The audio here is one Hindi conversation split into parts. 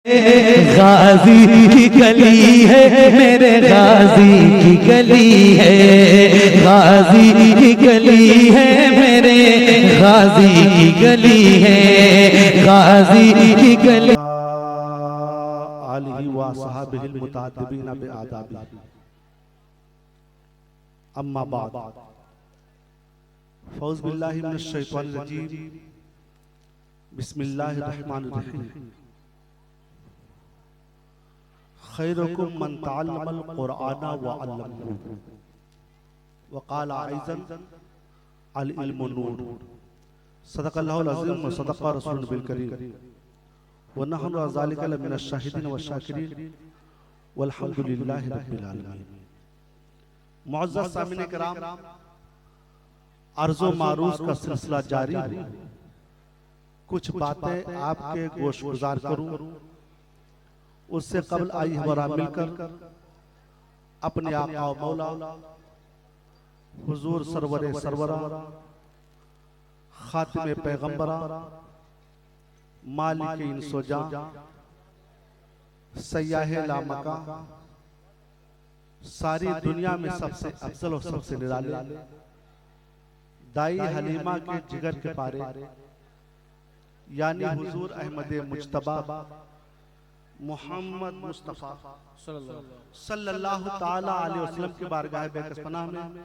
गाजी की गली है मेरे गाजी की गली है, गाजी की गली है मेरे गाजी की गली है, गाजी की गली। आलिहि व सहाबिहिल मुतादिबीन बिआदाबी। अम्मा बाद फौज बिल्लाहि मिनश शैतानिर रजीम। बिस्मिल्लाहिर रहमानिर रहीम। खैरुकुम मन तअल्लमल कुरआन व अल्लमहु व क़ाल अइज़न अल इल्मु नूर। सदक़ल्लाहुल अज़ीम व सदक़ रसूलुल नबील करीम व नहनु अला ज़ालिका लमिनश शाहिदीन व शाकिरीन वल्हम्दुलिल्लाहि रब्बिल आलमीन। मुअज़्ज़ज़ सामिन किराम, अर्ज़ो मारूज़ का सिलसिला जारी है। कुछ बातें आपके गोशगुजार करूं, उससे कबल आई हमारा मिलकर अपने आका व मौला हुजूर सरवरे सरवरा खातिमे पैगंबरा मालिक इंसोजा सयाहे लामका सारी दुनिया में सबसे अफजल और सबसे निराले दाई हलीमा के जिगर के पारे यानी हुजूर अहमद मुज्तबा मोहम्मद मुस्तफ़ा सल्लल्लाहु ताला अलैहि वसल्लम के बारगाह बेकसपनाह में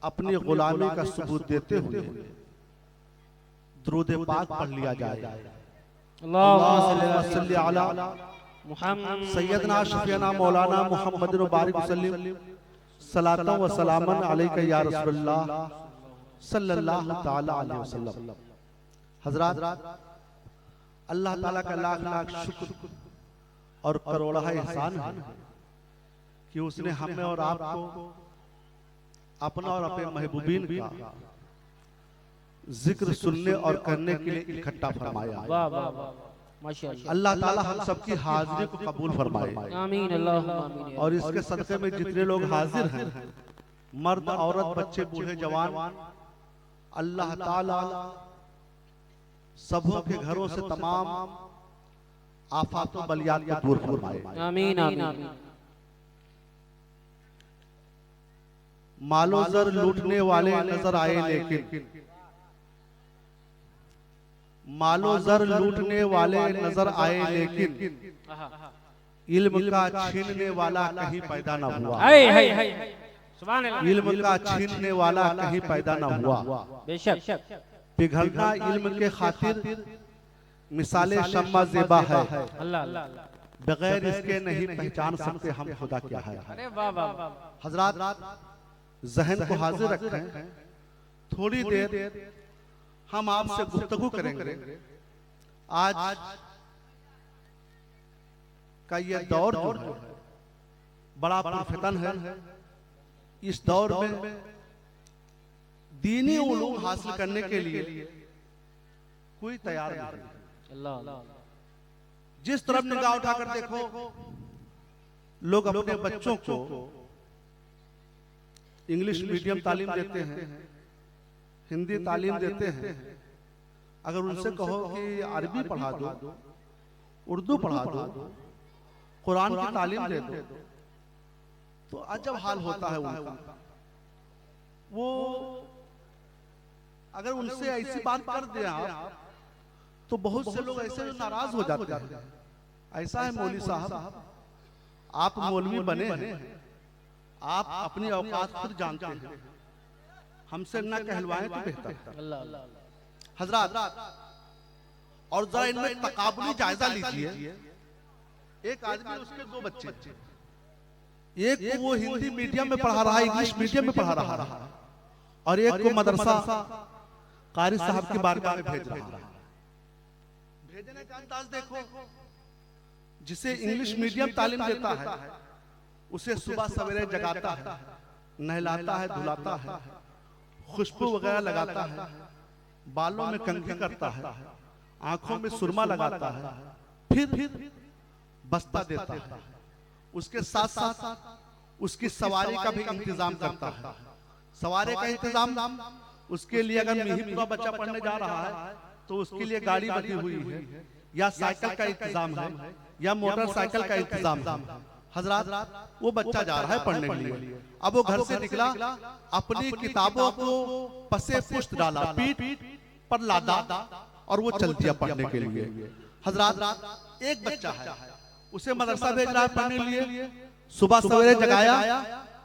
अपनी गुलामी का सबूत देते हुए दुरूद पाक पढ़ लिया जाए। अल्लाहुम्मा सल्ली अला मुहम्मद सय्यदना शफीना मौलाना मुहम्मद बारिक वसल्लम सलातन व सलामन अलैका या रसूलल्लाह सल्लल्लाहु ताला अलैहि वसल्लम। हज़रात, अल्लाह ताला का लाख लाख शुक्र और करोड़ा एहसान है कि उसने हमें और आपको अपना और अपने महबूबीन का जिक्र सुनने और करने के लिए इकट्ठा फरमाया। अल्लाह ताला हम सबकी हाजिरी को कबूल फरमाए, आमीन अल्लाहुम्मा आमीन। और इसके सदक़े में जितने लोग हाजिर हैं, मर्द औरत बच्चे बूढ़े जवान, अल्लाह ताला सबों के घरों से तमाम आफात व बलियात को दूर फरमाए, आमीन आमीन। मालो जर लूटने वाले नजर आए लेकिन, मालो जर लूटने वाले नजर आए लेकिन इल्म का छीनने वाला कहीं पैदा न हुआ। इल्म का छीनने वाला कहीं पैदा न हुआ। बेशक पिघलना इल्म के खातिर मिसाले शम्मा ज़ेबा है, बगैर इसके नहीं पहचान सकते हम खुदा क्या है। हजरात, जहन को हाजिर रखें, थोड़ी देर हम आपसे गुफ्तगू करेंगे। आज का ये दौर जो है बड़ा पुरफितन है। इस दौर में दीनी उलूम हासिल करने के लिए कोई तैयार नहीं। जिस तरफ निगाह उठाकर देखो, लोग अपने बच्चों को इंग्लिश मीडियम तालीम देते हैं, हिंदी तालीम देते हैं। अगर उनसे कहो कि अरबी पढ़ा दो, उर्दू पढ़ा दो, कुरान की तालीम दे दो, तो अजब हाल होता है उनका। वो अगर उनसे ऐसी बात कर दे आप, तो बहुत से लोग ऐसे नाराज हो जाते हैं। ऐसा है मौलवी साहब, आप मौलवी बने हैं, आप अपनी औकात खुद जानते हैं, हमसे ना कहलवाएं तो बेहतर। हजरात, और जरा इनमें तकाबुली जायजा लीजिए। एक आदमी, उसके दो बच्चे, एक को वो हिंदी मीडियम में पढ़ा रहा है, इंग्लिश मीडियम में पढ़ा रहा है, और एक को मदरसा कारी साहब की बारगाह में भेज रहा है। भेजने का अंदाज देखो। जिसे इंग्लिश मीडियम तालीम देता है, उसे सुबह सवेरे जगाता है, नहलाता है, धुलाता है, खुशबू वगैरह लगाता है, बालों में कंघी करता है, आंखों में सुरमा लगाता है, फिर बस्ता देता है। उसके साथ साथ उसकी सवारी का भी इंतजाम करता है। सवारी का इंतजाम उसके लिए, अगर मिहिपुरा बच्चा पढ़ने जा रहा है तो उसके लिए गाड़ी बनी हुई है, या साइकिल का इंतजाम है या मोटरसाइकिल का इंतजाम है। हजरात वो बच्चा जा रहा है पढ़ने के लिए। अब वो घर से निकला, अपनी किताबों को पसे पुष्ट डाला, पीठ पर लादा और वो चल दिया पढ़ने के लिए। हजरात एक बच्चा है, उसे मदरसा भेज रहा है पढ़ने के लिए। सुबह सवेरे जगाया,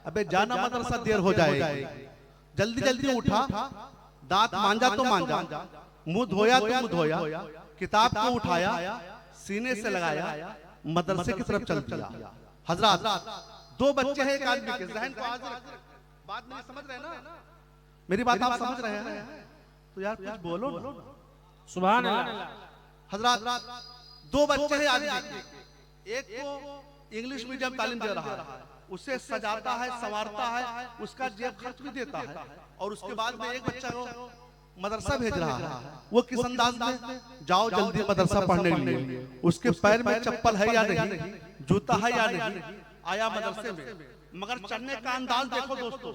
अबे जाना मदरसा, देर हो जाएगी। जल्दी जल्दी उठा, दांत मांजा तो मांजा, मुंह धोया तो मुंह धोया, किताब को उठाया, सीने से लगाया, मदरसे की तरफ चल दिया। हजरात दो बच्चे हैं एक आदमी के, जहन को हाजिर रखें। बात नहीं समझ रहे ना, मेरी बात आप समझ रहे हैं तो यार कुछ बोलो ना। सुभान अल्लाह। हजरात दो बच्चे हैं आदमी के, एक को इंग्लिश मीडियम तालीम दे रहा है, उसे सजाता है, संवारता है, उसका जेब खर्च भी देता है, और उसके बाद में एक बच्चा को मदरसा भेज रहा है। वो किस अंदाज में, जाओ जल्दी मदरसा पढ़ने के लिए। उसके पैर में चप्पल है या नहीं, जूता है या नहीं, आया मदरसे में, मगर चढ़ने का अंदाज देखो दोस्तों।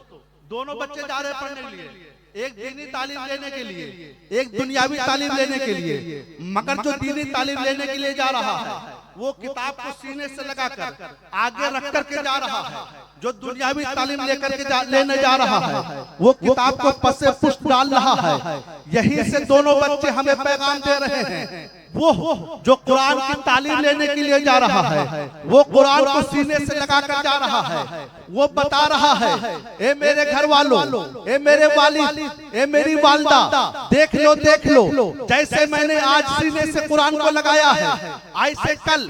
दोनों बच्चे जा रहे हैं पढ़ने के लिए, एक दीनी तालीम लेने के लिए, एक दुनियावी तालीम लेने के लिए। मगर जो दीनी तालीम लेने के लिए जा रहा है वो किताब को सीने से लगाकर आगे रख करके जा रहा है। जो दुनियावी तालीम लेकर के लेने जा रहा है वो किताब को पसे पुष्ट डाल रहा है। यहीं से दोनों बच्चे हमें पैगाम दे रहे हैं। वो जो कुरान की तालीम लेने के लिए जा रहा है, वो कुरान को सीने से लगाकर जा रहा है। वो बता रहा है, ए मेरे घर वालों, ए मेरे वालिद, ए मेरी वालिदा, देख लो देख लो, जैसे मैंने आज सीने से कुरान को लगाया है, ऐसे कल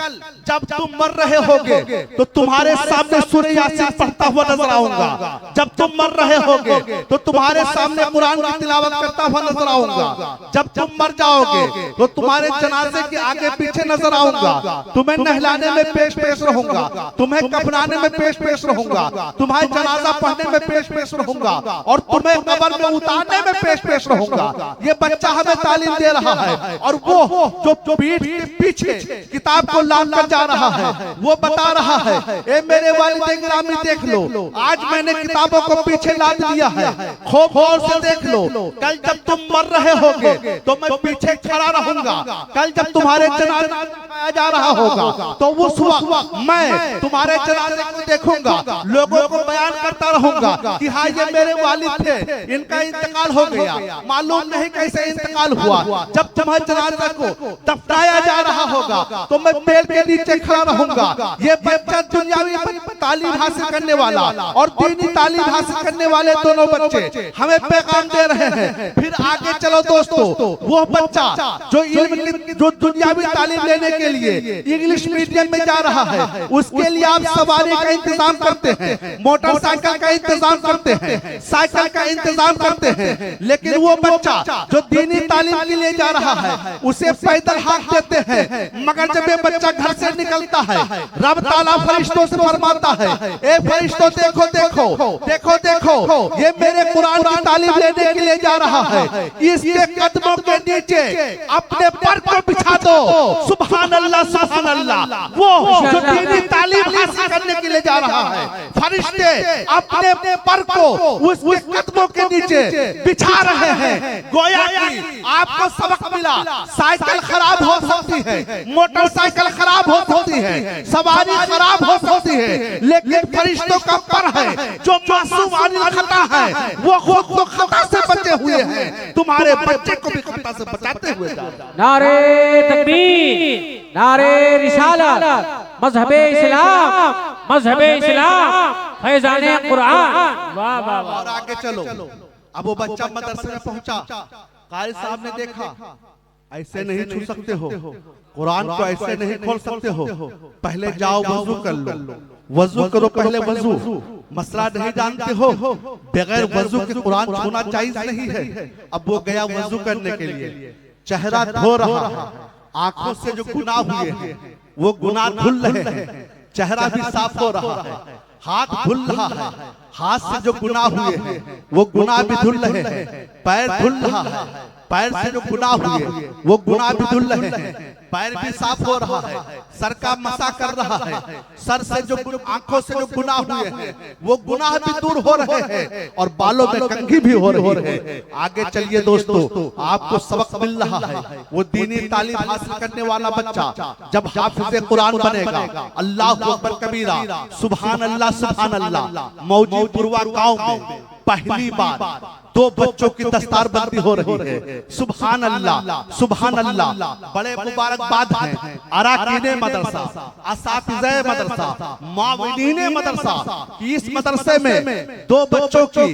जब तुम मर रहे होगे तो तुम्हारे सामने सूरह यासीन पढ़ता हुआ नजर आऊंगा। जब तुम मर रहे होगे तो तुम्हारे सामने कुरान की तिलावत करता हुआ नजर आऊंगा। जब तुम मर जाओगे तो तुम्हारे जनाजे के आगे पीछे नजर आऊंगा। तुम्हें नहलाने में पेश पेश रहूंगा, तुम्हें कफनाने में पेश पेश रहूंगा, तुम्हारे जनाजा पढ़ने में पेश पेश रहूंगा, और तुम्हें कब्र में उतारने में पेश पेश रहूंगा। ये बच्चा हमें तालीम दे रहा है। और वो जो पीठ के पीछे किताब को लाद कर जा रहा है, वो बता रहा है, ए मेरे वालिद गिरामी देख लो, आज मैंने किताबों को पीछे लाद दिया है, खूब गौर से देख लो। कल जब तुम मर रहे होगे तो मैं पीछे खड़ा रहूंगा। कल जब तुम्हारे जनाजा उठाया जा रहा होगा तो उस वक्त मैं तुम्हारे जनाजे को देखूंगा, लोगों को बयान करता रहूंगा कि हाँ ये मेरे वालिद थे, इनका इंतकाल हो गया, मालूम नहीं कैसे इंतकाल हुआ। जब तुम्हारे जनाजा को दफनाया जा रहा होगा तो मैं पेड़ के नीचे खड़ा रहूंगा। ये बच्चा दुनियावी तालीम हासिल करने वाला और दीनी तालीम हासिल करने वाले दोनों बच्चे हमें पैगाम दे रहे हैं। फिर आगे चलो दोस्तों, वो बच्चा जो दुनियावी तालीम लेने के लिए इंग्लिश मीडियम में जा रहा है, उसके लिए आप सवारी का इंतजाम करते हैं, मोटरसाइकिल का इंतजाम करते हैं, साइकिल का इंतजाम करते हैं। लेकिन वो बच्चा जो दीनी तालीम के लिए जा रहा है उसे पैदल हाँक देते हैं। मगर जब ये बच्चा घर से निकलता है, रब ताला फरिश्तों से फरमाता है, ए फरिश्तों देखो देखो देखो देखो, ये मेरे कुरान की तालीम लेने के लिए जा रहा है, इसके कदमों के नीचे अपने पर को बिछा दो। सुभान अल्लाह सुभान अल्लाह। वो जो दीनी तालीम हासिल करने के लिए जा रहा है, फरिश्ते अपने पर को उसके कदमों के नीचे बिछा रहे हैं। गोया कि आपको सबक मिला, साइकिल खराब हो सकती है, मोटरसाइकिल खराब हो सकती है, सवारी खराब हो सकती है, लेकिन फरिश्तों का पर है जो मासूम अनिल खता है, वो खुद तो खता से बचे हुए हैं, तुम्हारे बच्चे को भी खता से बचाते हुए जा रहे हैं। नारे तकबीर, नारे रिसालत, मजहबे इस्लाम, मजहबे इस्लाम, फैजाने कुरान। वाह वाह वाह। और आगे चलो, अब वो बच्चा मदरसे में पहुंचा, कारी साहब ने देखा, ऐसे नहीं छू सकते हो, कुरान को ऐसे नहीं खोल सकते हो, पहले जाओ वजू कर लो, वजू करो, पहले वजू। मसला नहीं जानते हो, बगैर वजू के कुरान छूना जायज नहीं है। अब वो गया वजू करने के लिए, चेहरा धो रहा है, आंखों से जो गुनाह हुए हैं वो गुनाह धुल रहे हैं, चेहरा भी साफ हो रहा है, हाथ धुल रहा है, हाथ से जो गुनाह हुए हैं वो गुनाह भी धुल रहे हैं, पैर धुल रहा है, पैर से जो गुनाह हुए वो गुनाह भी धुल रहे हैं, पैर भी साफ हो रहा है, सर का मसा कर रहा है, सर से जो आंखों से जो गुनाह हुए हैं वो गुनाह भी दूर हो रहे हैं और बालों में कंघी भी हो रही है। आगे चलिए दोस्तों, आपको सबक मिल रहा है। वो दीनी तालीम हासिल करने वाला बच्चा जब हाफिज़े कुरान बनेगा, अल्लाहु अकबर कबीरा, सुभान अल्लाह सुभान अल्लाह, मौजूदपुरवा गांव में पहली बार 2 बच्चों की दस्तारबंदी हो रही है। सुभान अल्लाह सुभान अल्लाह, बड़े मुबारकबाद हैं अराकीने मदरसा, असातिज़े मदरसा, माविनीने मदरसा। इस मदरसे में 2 बच्चों की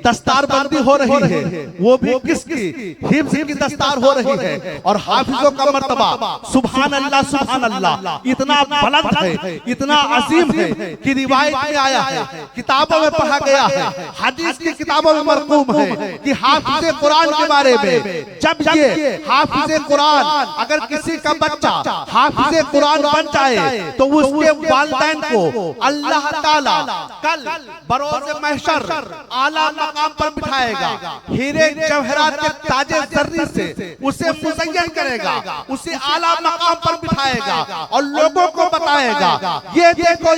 दस्तारबंदी हो रही है, वो भी किसकी? हिफ्ज़ की दस्तार हो रही है। और हाफिजों का मर्तबा सुभान अल्लाह इतना बुलंद है, इतना अजीम है कि रिवायत में आया है, किताबों में पढ़ा गया है, हदीस की किताबों में मरकूम है कि हाफिज़े कुरान के बारे में, जब ये हाफिज़े कुरान अगर किसी का बच्चा हाफिज़े कुरान बन जाए तो उसके वालिदैन को अल्लाह ताला कल बरोज़े महशर आला मकाम पर बिठाएगा, हीरे जवाहरात के ताजे ज़र्री से उसे मुज़य्यन करेगा, उसे आला मकाम पर बिठाएगा और लोगों को बताएगा, ये देखो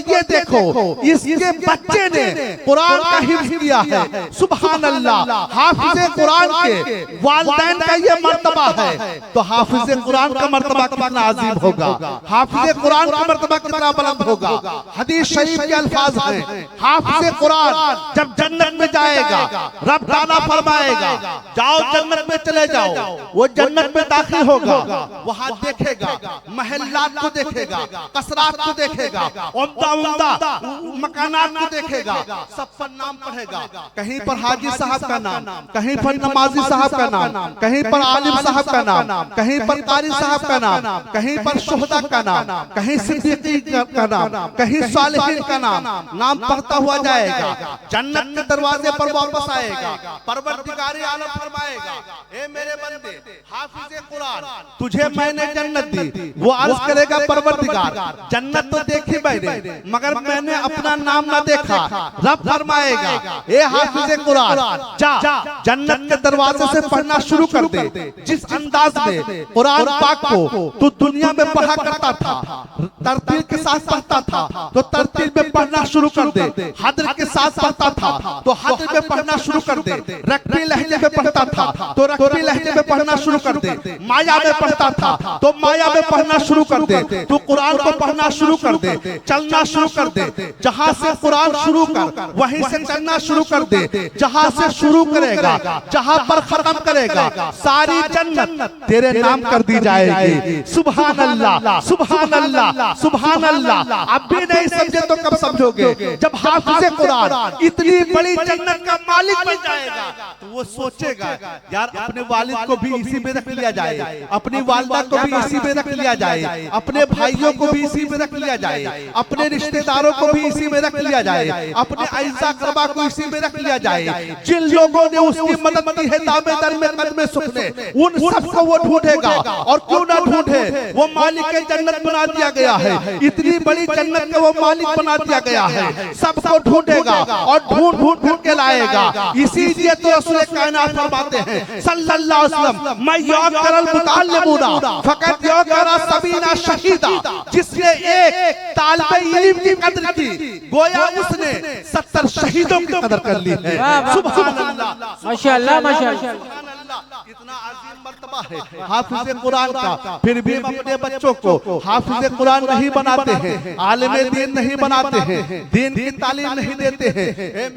इसके बच्चे ने कुरान का हिफ्ज़ किया है। सुभान अल्लाह, हाफिज़े कुरान के वालिदैन का ये मर्तबा है, तो हाफिज़े कुरान का मर्तबा कितना अजीम होगा, हाफिज़े कुरान का मर्तबा कितना बुलंद होगा। हदीस शरीफ के अल्फाज हैं, हाफिज़े कुरान जब जन्नत में जाएगा रब ताला फरमाएगा जाओ जन्नत में चले जाओ, वो जन्नत में दाखिल होगा, वहां देखेगा महल्लात को देखेगा, कसरात को देखेगा, उम्दा मकानात को देखेगा, सब पर नाम पढ़ेगा, कहीं पर हाजी साहब का नाम, कहीं पर नमाजी साहब का नाम, कहीं पर आलिम साहब का नाम, कहीं पर कारी साहब का नाम, कहीं पर शुहदा का नाम, कहीं सिद्दीकी का नाम, कहीं सालिहीन का नाम पढ़ता हुआ जाएगा। जन्नत के दरवाजे पर वापस आएगा, परवरदिगार आलम फरमाएगा, ए मेरे बंदे हाफिज़े कुरान तुझे मैंने जन्नत दी। वो अर्ज करेगा परवरदिगार जन्नत तो देखी मैंने मगर मैंने अपना नाम ना देखा। रब फरमाएगा ए हाफिज़े कुरान जा जन्नत के दरवाजे से पढ़ना शुरू कर दे। जिस अंदाज में कुरान पाक को तू दुनिया में पढ़ा करता था, तरतील के साथ पढ़ता था तो तरतील में पढ़ना शुरू कर दे, हद्र के साथ पढ़ता था तो हद्र में पढ़ना शुरू कर दे, रक्बी लहजे में पढ़ता था तो रक्बी लहजे में पढ़ना शुरू कर दे, माया में पढ़ता था तो माया में पढ़ना शुरू कर दे, तू कुरान को पढ़ना शुरू कर दे, चलना शुरू कर दे। जहां से कुरान शुरू कर वहीं से चलना शुरू कर दे, जहां से शुरू करेगा जहां पर खत्म करेगा सारी जन्नत तेरे नाम कर दी जाएगी। सुभान अल्लाह सुभान अल्लाह सुभान अल्लाह। अब भी नहीं समझे तो कब समझोगे? जब हाफिज़े कुरान इतनी बड़ी जन्नत का मालिक बन जाएगा तो वो सोचेगा यार अपने वालिद को भी इसी में रख लिया जाए, अपनी वालिदा को भी इसी में रख लिया जाए, अपने भाइयों को भी इसी में रख लिया जाए, अपने रिश्तेदारों को भी इसी में रख लिया जाए, अपने आइज़ा करबा को इसी में रख लिया जाए। जिन लोगों ने उसकी मदद की है दामे दर में कदमे सुखने, उन सबको वो ढूंढेगा और क्यों ना ढूंढे, वो मालिक जन्नत बना दिया गया है, इतनी बड़ी जन्नत का वो मालिक बना दिया गया है, सबको ढूंढेगा और ढूंढ के लाएगा। इसीलिए तो रसूल कायनात फरमाते हैं सल्लल्लाहु अलैहि वसल्लम मैं यौकरल मुताल्लिमूना फकत यौकरा सबीना शहीदा, जिसने एक तालिबे इल्म की कदर की गोया उसने 70 शहीदों की कदर कर ली है। सुभान अल्लाह माशाअल्लाह माशाअल्लाह। इतना अजीम मर्तबा है हाफिज़े कुरान का, फिर भी हम अपने बच्चों को हाफिज़े कुरान नहीं बनाते हैं, आलिम दीन नहीं बनाते हैं, दीन की तालीम नहीं देते हैं।